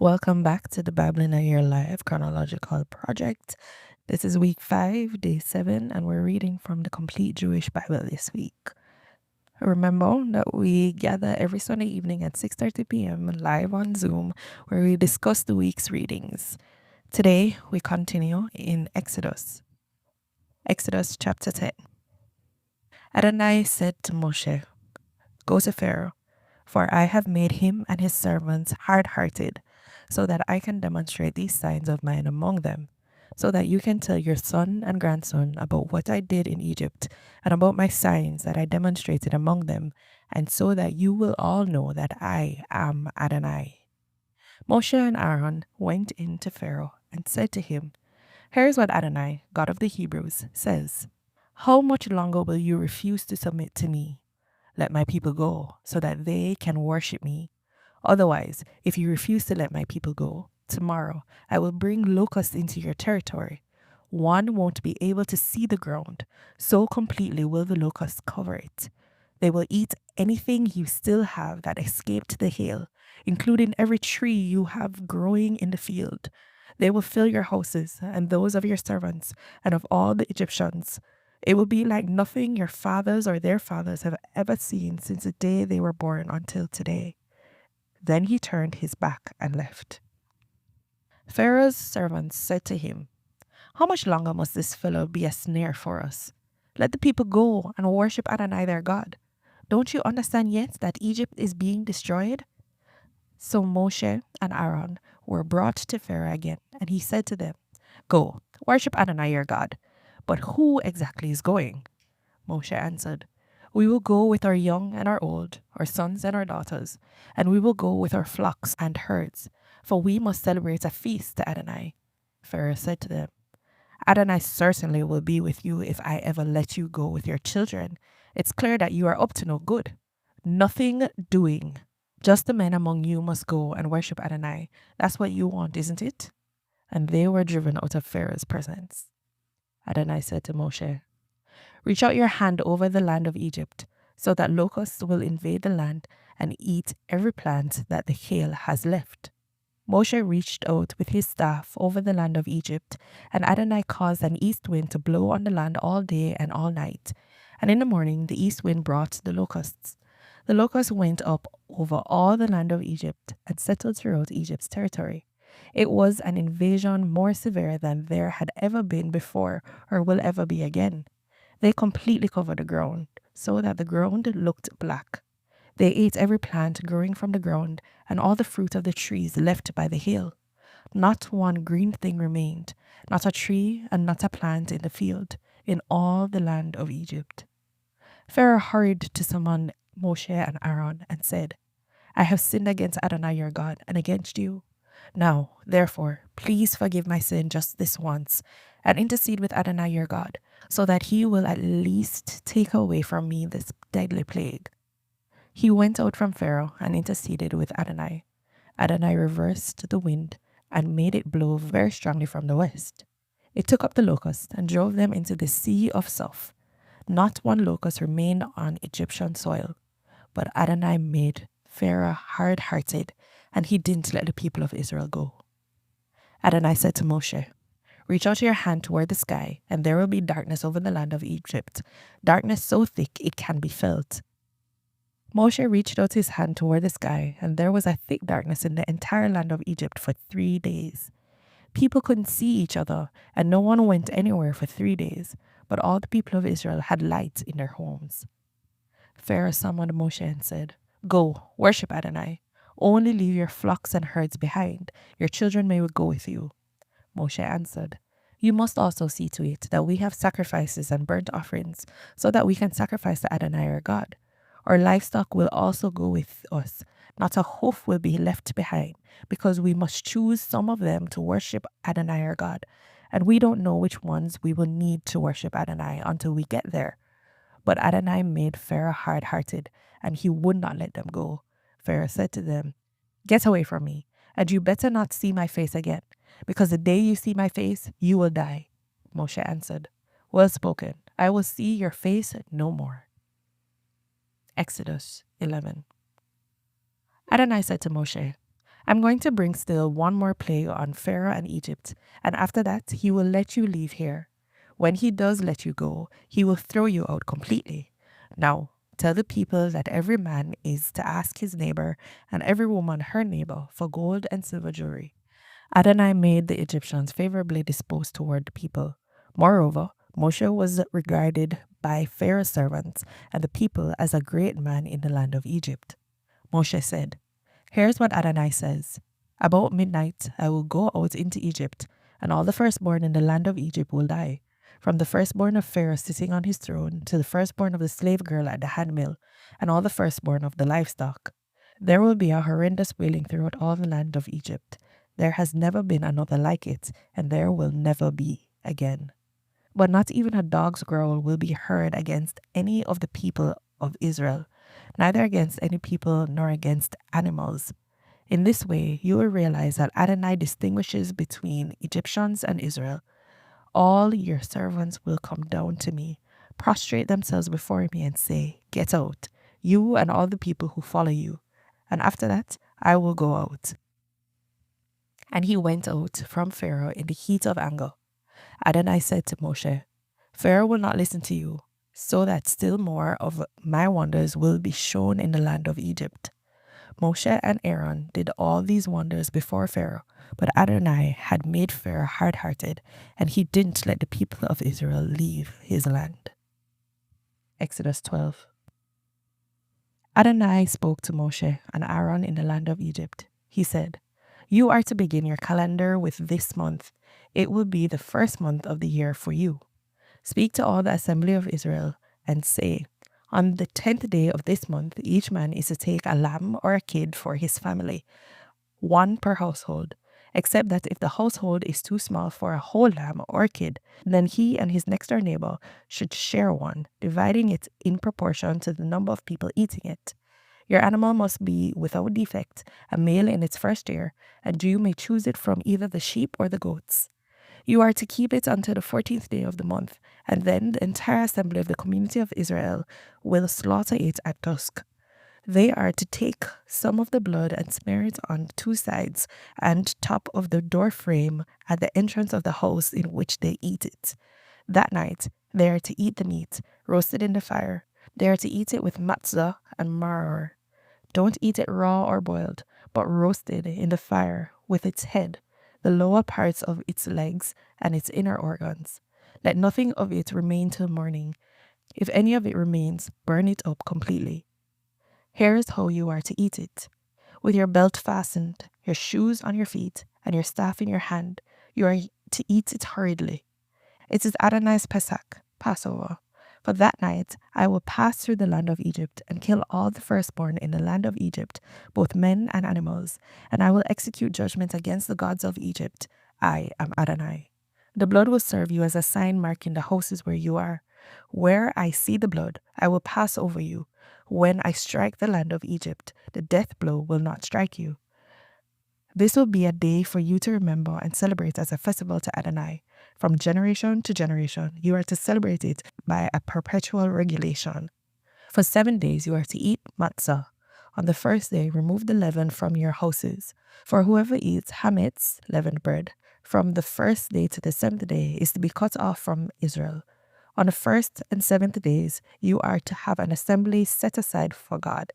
Welcome back to the Bible in a Year Live Chronological Project. This is week 5, day 7, and we're reading from the Complete Jewish Bible this week. Remember that we gather every Sunday evening at 6:30 p.m. live on Zoom where we discuss the week's readings. Today we continue in Exodus. Exodus chapter 10. Adonai said to Moshe, "Go to Pharaoh, for I have made him and his servants hard-hearted, so that I can demonstrate these signs of mine among them, so that you can tell your son and grandson about what I did in Egypt and about my signs that I demonstrated among them, and so that you will all know that I am Adonai." Moshe and Aaron went in to Pharaoh and said to him, "Here's what Adonai, God of the Hebrews, says. How much longer will you refuse to submit to me? Let my people go, so that they can worship me. Otherwise, if you refuse to let my people go, tomorrow I will bring locusts into your territory. One won't be able to see the ground, so completely will the locusts cover it. They will eat anything you still have that escaped the hail, including every tree you have growing in the field. They will fill your houses and those of your servants and of all the Egyptians. It will be like nothing your fathers or their fathers have ever seen since the day they were born until today." Then he turned his back and left. Pharaoh's servants said to him, "How much longer must this fellow be a snare for us? Let the people go and worship Adonai their God. Don't you understand yet that Egypt is being destroyed?" So Moshe and Aaron were brought to Pharaoh again, and he said to them, "Go, worship Adonai your God. But who exactly is going?" Moshe answered, "We will go with our young and our old, our sons and our daughters, and we will go with our flocks and herds, for we must celebrate a feast to Adonai." Pharaoh said to them, "Adonai certainly will be with you if I ever let you go with your children. It's clear that you are up to no good. Nothing doing. Just the men among you must go and worship Adonai. That's what you want, isn't it?" And they were driven out of Pharaoh's presence. Adonai said to Moshe, "Reach out your hand over the land of Egypt, so that locusts will invade the land and eat every plant that the hail has left." Moshe reached out with his staff over the land of Egypt, and Adonai caused an east wind to blow on the land all day and all night. And in the morning the east wind brought the locusts. The locusts went up over all the land of Egypt and settled throughout Egypt's territory. It was an invasion more severe than there had ever been before or will ever be again. They completely covered the ground, so that the ground looked black. They ate every plant growing from the ground and all the fruit of the trees left by the hail. Not one green thing remained, not a tree and not a plant in the field, in all the land of Egypt. Pharaoh hurried to summon Moshe and Aaron and said, "I have sinned against Adonai your God and against you. Now, therefore, please forgive my sin just this once, and intercede with Adonai your God, so that he will at least take away from me this deadly plague." He went out from Pharaoh and interceded with Adonai. Adonai reversed the wind and made it blow very strongly from the west. It took up the locusts and drove them into the sea of sulphur. Not one locust remained on Egyptian soil, but Adonai made Pharaoh hard-hearted, and he didn't let the people of Israel go. Adonai said to Moshe, "Reach out your hand toward the sky, and there will be darkness over the land of Egypt, darkness so thick it can be felt." Moshe reached out his hand toward the sky, and there was a thick darkness in the entire land of Egypt for 3 days. People couldn't see each other, and no one went anywhere for 3 days, but all the people of Israel had light in their homes. Pharaoh summoned Moshe and said, "Go, worship Adonai. Only leave your flocks and herds behind. Your children may go with you." Moshe answered, "You must also see to it that we have sacrifices and burnt offerings, so that we can sacrifice to Adonai our God. Our livestock will also go with us. Not a hoof will be left behind, because we must choose some of them to worship Adonai our God. And we don't know which ones we will need to worship Adonai until we get there." But Adonai made Pharaoh hard-hearted, and he would not let them go. Pharaoh said to them, "Get away from me, and you better not see my face again, because the day you see my face, you will die." Moshe answered, "Well spoken. I will see your face no more." Exodus 11. Adonai said to Moshe, I'm going to bring still one more plague on Pharaoh and Egypt, and after that he will let you leave here. When he does let you go, he will throw you out completely. Now, tell the people that every man is to ask his neighbor and every woman her neighbor for gold and silver jewelry. Adonai made the Egyptians favorably disposed toward the people. Moreover, Moshe was regarded by Pharaoh's servants and the people as a great man in the land of Egypt. Moshe said, "Here's what Adonai says. About midnight I will go out into Egypt, and all the firstborn in the land of Egypt will die, from the firstborn of Pharaoh sitting on his throne to the firstborn of the slave girl at the handmill, and all the firstborn of the livestock. There will be a horrendous wailing throughout all the land of Egypt. There has never been another like it, and there will never be again. But not even a dog's growl will be heard against any of the people of Israel, neither against any people nor against animals. In this way, you will realize that Adonai distinguishes between Egyptians and Israel. All your servants will come down to me, prostrate themselves before me, and say, 'Get out, you and all the people who follow you.' And after that, I will go out." And he went out from Pharaoh in the heat of anger. Adonai said to Moshe, "Pharaoh will not listen to you, so that still more of my wonders will be shown in the land of Egypt." Moshe and Aaron did all these wonders before Pharaoh, but Adonai had made Pharaoh hard-hearted, and he didn't let the people of Israel leave his land. Exodus 12. Adonai spoke to Moshe and Aaron in the land of Egypt. He said, "You are to begin your calendar with this month. It will be the first month of the year for you. Speak to all the assembly of Israel and say, 'On the 10th day of this month, each man is to take a lamb or a kid for his family, one per household, except that if the household is too small for a whole lamb or kid, then he and his next door neighbor should share one, dividing it in proportion to the number of people eating it. Your animal must be without defect, a male in its first year, and you may choose it from either the sheep or the goats. You are to keep it until the 14th day of the month, and then the entire assembly of the community of Israel will slaughter it at dusk. They are to take some of the blood and smear it on two sides and top of the door frame at the entrance of the house in which they eat it. That night, they are to eat the meat, roasted in the fire. They are to eat it with matzah and maror. Don't eat it raw or boiled, but roasted in the fire with its head, the lower parts of its legs, and its inner organs. Let nothing of it remain till morning. If any of it remains, burn it up completely. Here is how you are to eat it. With your belt fastened, your shoes on your feet, and your staff in your hand, you are to eat it hurriedly. It is Adonai's Pesach, Passover. For that night I will pass through the land of Egypt and kill all the firstborn in the land of Egypt, both men and animals, and I will execute judgment against the gods of Egypt. I am Adonai. The blood will serve you as a sign marking the houses where you are. Where I see the blood, I will pass over you. When I strike the land of Egypt, the death blow will not strike you. This will be a day for you to remember and celebrate as a festival to Adonai. From generation to generation, you are to celebrate it by a perpetual regulation. For 7 days you are to eat matzah. On the first day, remove the leaven from your houses. For whoever eats hametz, leavened bread, from the first day to the 7th day is to be cut off from Israel. On the 1st and 7th days, you are to have an assembly set aside for God.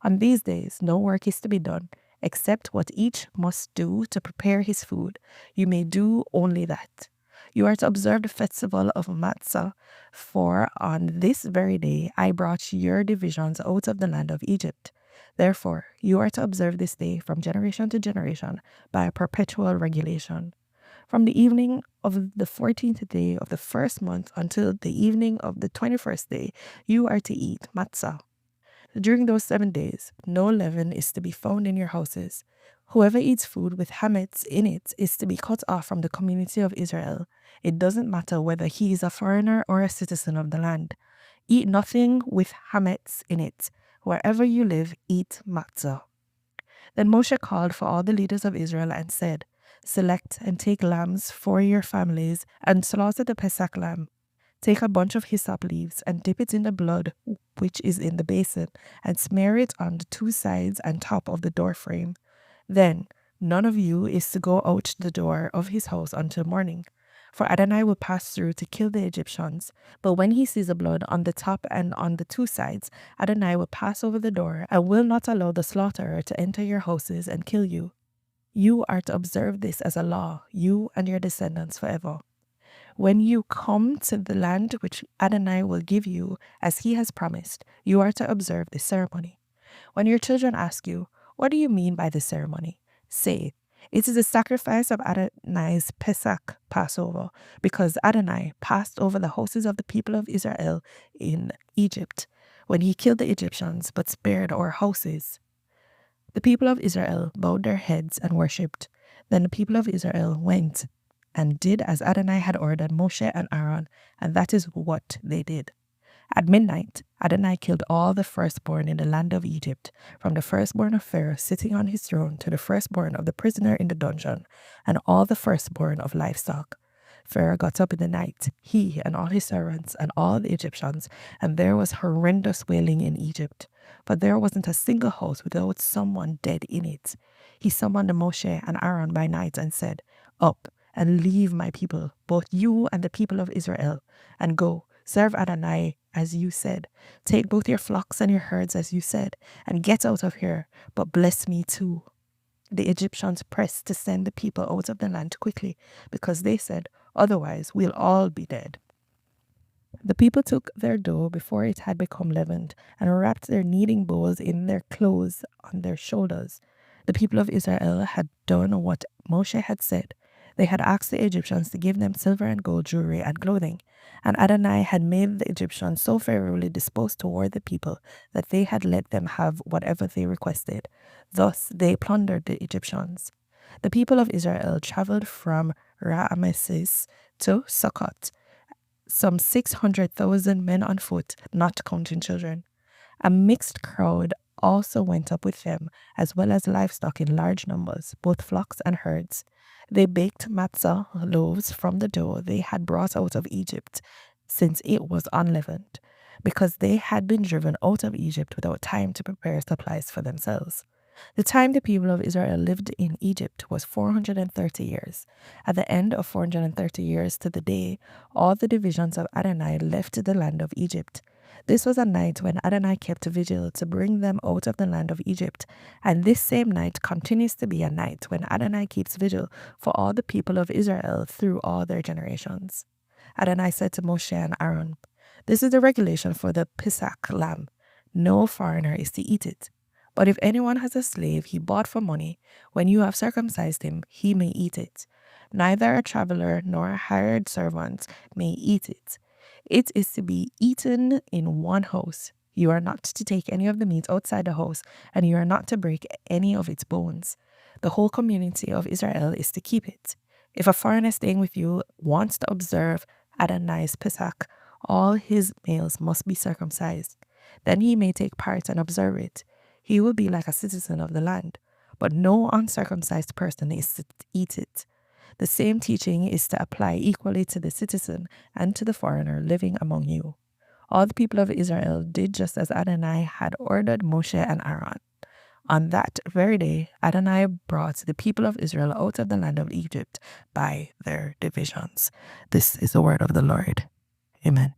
On these days, no work is to be done, except what each must do to prepare his food. You may do only that. You are to observe the festival of Matzah, for on this very day I brought your divisions out of the land of Egypt. Therefore, you are to observe this day from generation to generation by a perpetual regulation. From the evening of the 14th day of the first month until the evening of the 21st day, you are to eat matzah. During those 7 days, no leaven is to be found in your houses. Whoever eats food with hametz in it is to be cut off from the community of Israel. It doesn't matter whether he is a foreigner or a citizen of the land. Eat nothing with hametz in it. Wherever you live, eat matzah. Then Moshe called for all the leaders of Israel and said, "Select and take lambs for your families and slaughter the Pesach lamb. Take a bunch of hyssop leaves and dip it in the blood which is in the basin and smear it on the two sides and top of the door frame. Then None of you is to go out the door of his house until morning. For Adonai will pass through to kill the Egyptians. But when he sees the blood on the top and on the two sides, Adonai will pass over the door and will not allow the slaughterer to enter your houses and kill you. You are to observe this as a law, you and your descendants forever. When you come to the land which Adonai will give you, as he has promised, you are to observe this ceremony. When your children ask you, what do you mean by this ceremony? Say, it is the sacrifice of Adonai's Pesach Passover, because Adonai passed over the houses of the people of Israel in Egypt, when he killed the Egyptians, but spared our houses. The people of Israel bowed their heads and worshipped. Then the people of Israel went and did as Adonai had ordered Moshe and Aaron, and that is what they did. At midnight, Adonai killed all the firstborn in the land of Egypt, from the firstborn of Pharaoh sitting on his throne to the firstborn of the prisoner in the dungeon, and all the firstborn of livestock. Pharaoh got up in the night, he and all his servants and all the Egyptians, and there was horrendous wailing in Egypt. But there wasn't a single house without someone dead in it. He summoned Moshe and Aaron by night and said, Up and leave my people, both you and the people of Israel, and go. Serve Adonai as you said. Take both your flocks and your herds as you said, and get out of here, but bless me too. The Egyptians pressed to send the people out of the land quickly, because they said, otherwise we'll all be dead. The people took their dough before it had become leavened, and wrapped their kneading bowls in their clothes on their shoulders. The people of Israel had done what Moshe had said. They had asked the Egyptians to give them silver and gold jewelry and clothing, and Adonai had made the Egyptians so favorably disposed toward the people that they had let them have whatever they requested. Thus they plundered the Egyptians. The people of Israel traveled from Ramesses to Sukkot, some 600,000 men on foot, not counting children. A mixed crowd also went up with them, as well as livestock in large numbers, both flocks and herds. They baked matzah loaves from the dough they had brought out of Egypt, since it was unleavened, because they had been driven out of Egypt without time to prepare supplies for themselves. The time the people of Israel lived in Egypt was 430 years. At the end of 430 years to the day, all the divisions of Adonai left the land of Egypt. This was a night when Adonai kept vigil to bring them out of the land of Egypt, and this same night continues to be a night when Adonai keeps vigil for all the people of Israel through all their generations. Adonai said to Moshe and Aaron, This is the regulation for the Pesach lamb. No foreigner is to eat it. But if anyone has a slave he bought for money, when you have circumcised him, he may eat it. Neither a traveler nor a hired servant may eat it. It is to be eaten in one house. You are not to take any of the meat outside the house, and you are not to break any of its bones. The whole community of Israel is to keep it. If a foreigner staying with you wants to observe Adonai's Pesach, all his males must be circumcised. Then he may take part and observe it. He will be like a citizen of the land, but no uncircumcised person is to eat it. The same teaching is to apply equally to the citizen and to the foreigner living among you. All the people of Israel did just as Adonai had ordered Moshe and Aaron. On that very day, Adonai brought the people of Israel out of the land of Egypt by their divisions. This is the word of the Lord. Amen.